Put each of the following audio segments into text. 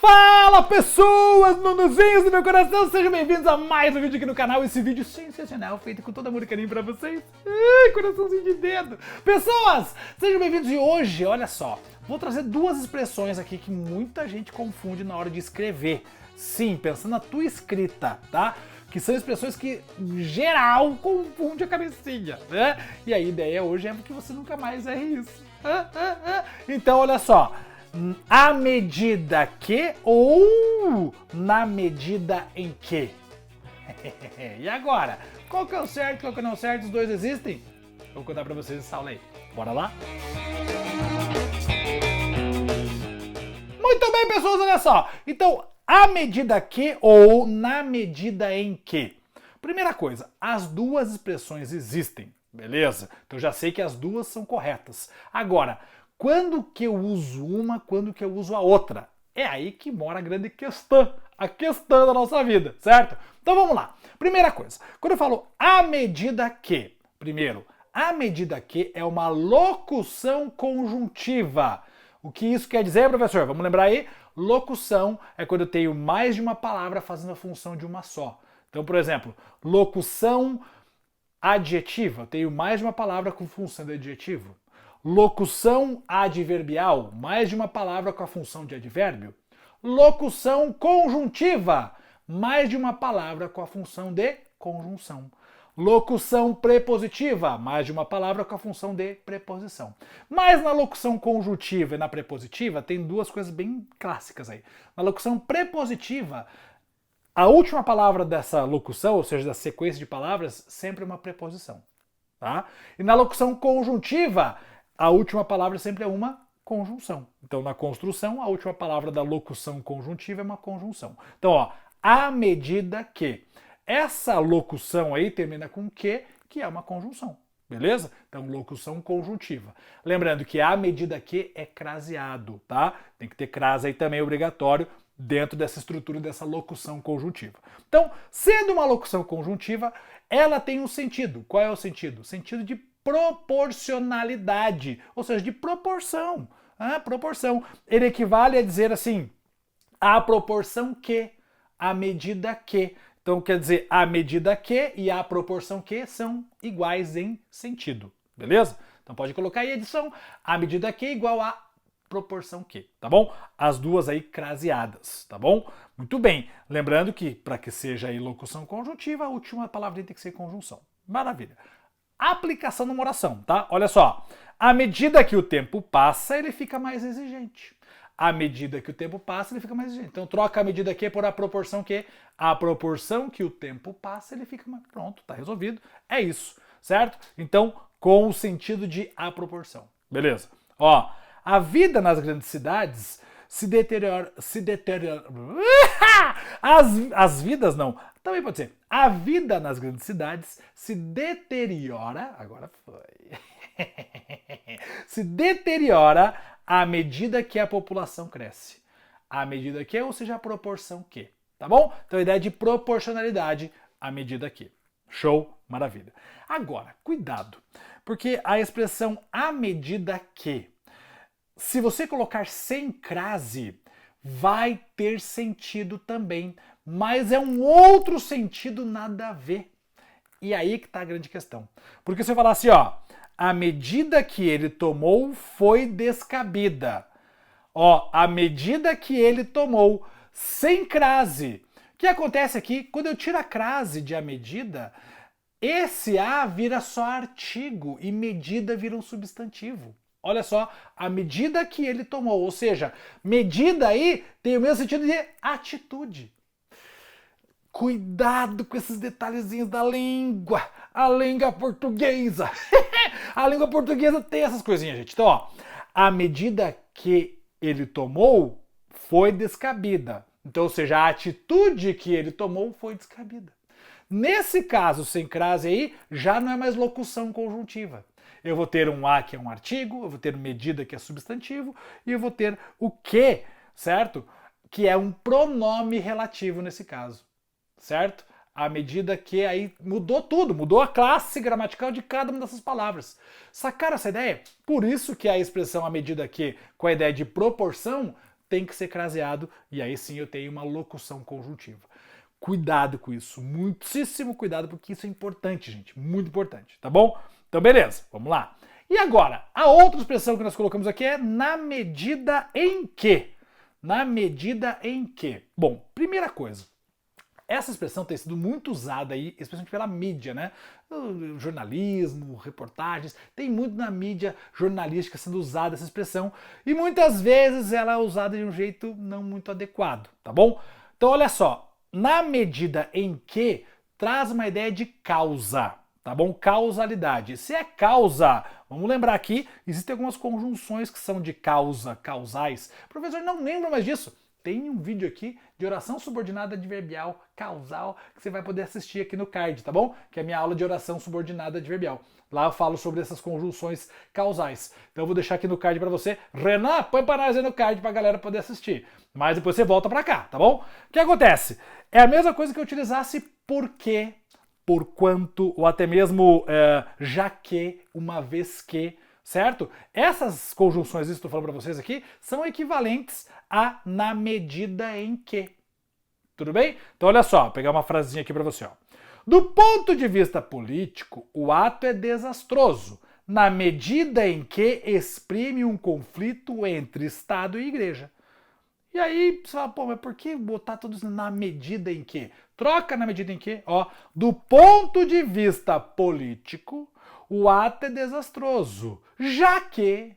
Fala pessoas, nunuzinhos do meu coração, sejam bem-vindos a mais um vídeo aqui no canal, esse vídeo sensacional, feito com todo amor e carinho pra vocês. Ai, coraçãozinho de dedo. Pessoas, sejam bem-vindos e hoje, olha só, vou trazer duas expressões aqui que muita gente confunde na hora de escrever. Sim, pensando na tua escrita, tá? Que são expressões que, em geral, confunde a cabecinha, né? E a ideia hoje é que você nunca mais erre isso. Então, olha só. À medida que ou na medida em que? E agora? Qual que é o certo, qual que não é o certo? Os dois existem? Vou contar pra vocês essa aula aí. Bora lá? Muito bem, pessoas, olha só. Então, à medida que ou na medida em que? Primeira coisa, as duas expressões existem, beleza? Então já sei que as duas são corretas. Agora, quando que eu uso uma, quando que eu uso a outra? É aí que mora a grande questão, a questão da nossa vida, certo? Então vamos lá. Primeira coisa, quando eu falo à medida que, primeiro, à medida que é uma locução conjuntiva. O que isso quer dizer, professor? Vamos lembrar aí? Locução é quando eu tenho mais de uma palavra fazendo a função de uma só. Então, por exemplo, locução adjetiva, eu tenho mais de uma palavra com função de adjetivo. Locução adverbial, mais de uma palavra com a função de advérbio. Locução conjuntiva, mais de uma palavra com a função de conjunção. Locução prepositiva, mais de uma palavra com a função de preposição. Mas na locução conjuntiva e na prepositiva tem duas coisas bem clássicas aí. Na locução prepositiva, a última palavra dessa locução, ou seja, da sequência de palavras, sempre é uma preposição. Tá? E na locução conjuntiva, a última palavra sempre é uma conjunção. Então, na construção, a última palavra da locução conjuntiva é uma conjunção. Então, ó, à medida que. Essa locução aí termina com que é uma conjunção. Beleza? Então, locução conjuntiva. Lembrando que à medida que é craseado, tá? Tem que ter crase aí também obrigatório dentro dessa estrutura dessa locução conjuntiva. Então, sendo uma locução conjuntiva, ela tem um sentido. Qual é o sentido? O sentido de proporcionalidade, ou seja, de proporção. Proporção. Ele equivale a dizer assim, à proporção que, à medida que. Então quer dizer, à medida que e à proporção que são iguais em sentido. Beleza? Então pode colocar aí a adição, à medida que igual à proporção que, tá bom? As duas aí craseadas, tá bom? Muito bem. Lembrando que para que seja aí locução conjuntiva, a última palavra tem que ser conjunção. Maravilha. Aplicação numa oração, tá? Olha só. À medida que o tempo passa, ele fica mais exigente. À medida que o tempo passa, ele fica mais exigente. Então troca a medida que por a proporção que. A proporção que o tempo passa, ele fica mais... Pronto, tá resolvido. É isso, certo? Então, com o sentido de a proporção. Beleza? Ó, a vida nas grandes cidades se deteriora... As vidas não. Também pode ser. A vida nas grandes cidades se deteriora... Agora foi. Se deteriora à medida que a população cresce. À medida que, ou seja, a proporção que. Tá bom? Então a ideia de proporcionalidade à medida que. Show? Maravilha. Agora, cuidado. Porque a expressão à medida que, se você colocar sem crase, vai ter sentido também. Mas é um outro sentido nada a ver. E aí que tá a grande questão. Porque se eu falar assim, ó, a medida que ele tomou foi descabida. Ó, a medida que ele tomou, sem crase. O que acontece aqui? Quando eu tiro a crase de a medida, esse a vira só artigo e medida vira um substantivo. Olha só, a medida que ele tomou. Ou seja, medida aí tem o mesmo sentido de atitude. Cuidado com esses detalhezinhos da língua. A língua portuguesa. A língua portuguesa tem essas coisinhas, gente. Então, ó, a medida que ele tomou foi descabida. Então, ou seja, a atitude que ele tomou foi descabida. Nesse caso, sem crase aí, já não é mais locução conjuntiva. Eu vou ter um a que é um artigo, eu vou ter medida que é substantivo, e eu vou ter o que, certo? Que é um pronome relativo nesse caso. Certo? À medida que aí mudou tudo, mudou a classe gramatical de cada uma dessas palavras. Sacaram essa ideia? Por isso que a expressão à medida que, com a ideia de proporção, tem que ser craseado e aí sim eu tenho uma locução conjuntiva. Cuidado com isso, muitíssimo cuidado, porque isso é importante, gente, muito importante, tá bom? Então beleza, vamos lá. E agora, a outra expressão que nós colocamos aqui é na medida em que. Na medida em que. Bom, primeira coisa, essa expressão tem sido muito usada aí, especialmente pela mídia, né? Jornalismo, reportagens, tem muito na mídia jornalística sendo usada essa expressão e muitas vezes ela é usada de um jeito não muito adequado, tá bom? Então olha só, na medida em que traz uma ideia de causa, tá bom? Causalidade. Se é causa, vamos lembrar aqui, existem algumas conjunções que são de causa, causais. Professor, não lembro mais disso. Tem um vídeo aqui de oração subordinada adverbial causal que você vai poder assistir aqui no card, tá bom? Que é a minha aula de oração subordinada adverbial. Lá eu falo sobre essas conjunções causais. Então eu vou deixar aqui no card para você. Renan, põe para nós aí no card para a galera poder assistir. Mas depois você volta para cá, tá bom? O que acontece? É a mesma coisa que eu utilizasse porque, porquanto, ou até mesmo já que, uma vez que, certo? Essas conjunções, isso que eu estou falando para vocês aqui, são equivalentes a na medida em que. Tudo bem? Então olha só, vou pegar uma frasezinha aqui para você. Ó. Do ponto de vista político, o ato é desastroso, na medida em que exprime um conflito entre Estado e Igreja. E aí você fala, pô, mas por que botar tudo isso na medida em que? Troca na medida em que, ó, do ponto de vista político, o ato é desastroso, já que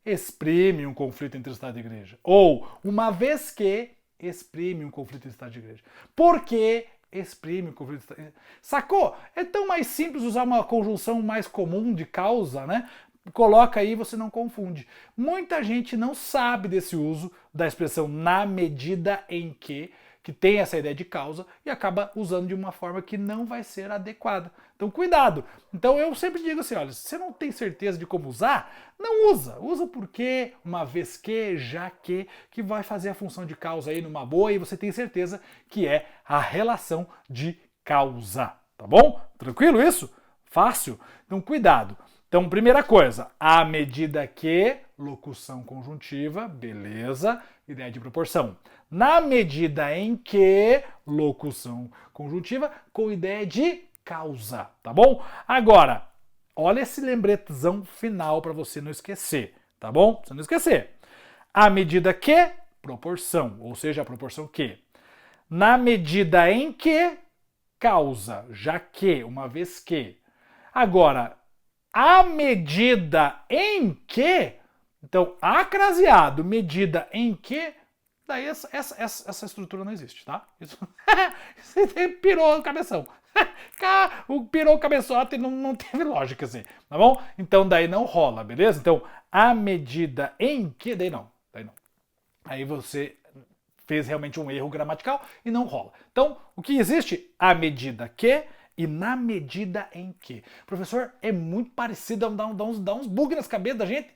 exprime um conflito entre Estado e Igreja. Ou, uma vez que exprime um conflito entre Estado e Igreja. Por que exprime um conflito entre Estado e Igreja? Sacou? É tão mais simples usar uma conjunção mais comum de causa, né? Coloca aí, você não confunde. Muita gente não sabe desse uso da expressão na medida em que tem essa ideia de causa e acaba usando de uma forma que não vai ser adequada. Então, cuidado. Então, eu sempre digo assim, olha, se você não tem certeza de como usar, não usa. Usa porque, uma vez que, já que vai fazer a função de causa aí numa boa e você tem certeza que é a relação de causa. Tá bom? Tranquilo isso? Fácil? Então, cuidado. Então, primeira coisa, à medida que, locução conjuntiva, beleza, ideia de proporção. Na medida em que, locução conjuntiva, com ideia de causa, tá bom? Agora, olha esse lembretezão final para você não esquecer, tá bom? Pra você não esquecer. À medida que, proporção, ou seja, a proporção que. Na medida em que, causa, já que, uma vez que. Agora, à medida em que, então, acraseado, medida em que, daí essa estrutura não existe, tá? Isso pirou o cabeção. Pirou o cabeçote e não teve lógica assim, tá bom? Então daí não rola, beleza? Então, à medida em que, daí não. Aí você fez realmente um erro gramatical e não rola. Então, o que existe? À medida que e na medida em que. Professor, é muito parecido, dá uns bugs nas cabeças da gente.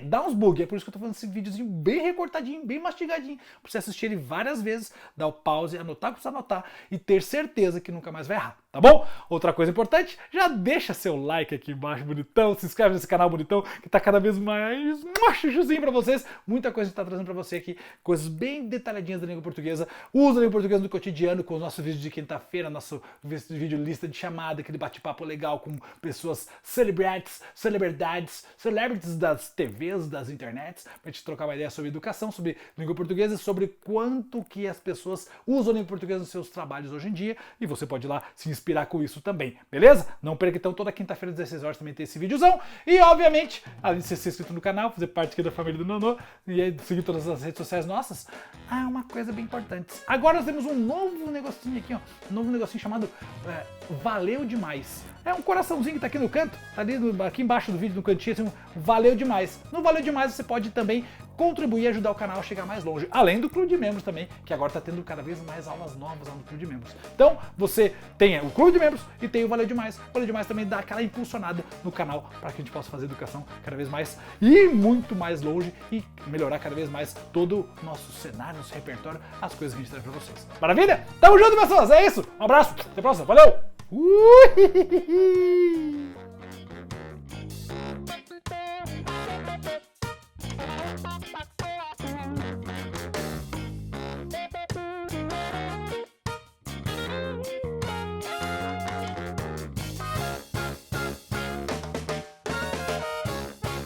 Dá uns bugs, é por isso que eu tô fazendo esse videozinho bem recortadinho, bem mastigadinho, pra você assistir ele várias vezes, dar o pause, anotar o que precisa anotar e ter certeza que nunca mais vai errar, tá bom? Outra coisa importante, já deixa seu like aqui embaixo, bonitão, se inscreve nesse canal bonitão, que tá cada vez mais chuchuzinho pra vocês, muita coisa que tá trazendo pra você aqui, coisas bem detalhadinhas da língua portuguesa, usa a língua portuguesa no cotidiano, com os nossos vídeos de quinta-feira, nosso vídeo lista de chamada, aquele bate-papo legal com pessoas celebridades das TVs, das internets, pra gente trocar uma ideia sobre educação, sobre língua portuguesa, sobre quanto que as pessoas usam a língua portuguesa nos seus trabalhos hoje em dia, e você pode ir lá se inspirar com isso também, beleza? Não perca então, toda quinta-feira às 16 horas também tem esse videozão, e obviamente, além de ser inscrito no canal, fazer parte aqui da família do Nonô, e aí seguir todas as redes sociais nossas, uma coisa bem importante. Agora nós temos um novo negocinho aqui, ó, um novo negocinho chamado Valeu Demais. É um coraçãozinho que tá aqui no canto, tá ali aqui embaixo do vídeo, no cantinho, assim, Valeu Demais. No Valeu Demais você pode também contribuir e ajudar o canal a chegar mais longe, além do Clube de Membros também, que agora tá tendo cada vez mais aulas novas lá no Clube de Membros. Então, você tem o Clube de Membros e tem o Valeu Demais. O Valeu Demais também dá aquela impulsionada no canal para que a gente possa fazer educação cada vez mais e muito mais longe e melhorar cada vez mais todo o nosso cenário, nosso repertório, as coisas que a gente traz pra vocês. Maravilha? Tamo junto, pessoas! É isso! Um abraço, até a próxima, valeu!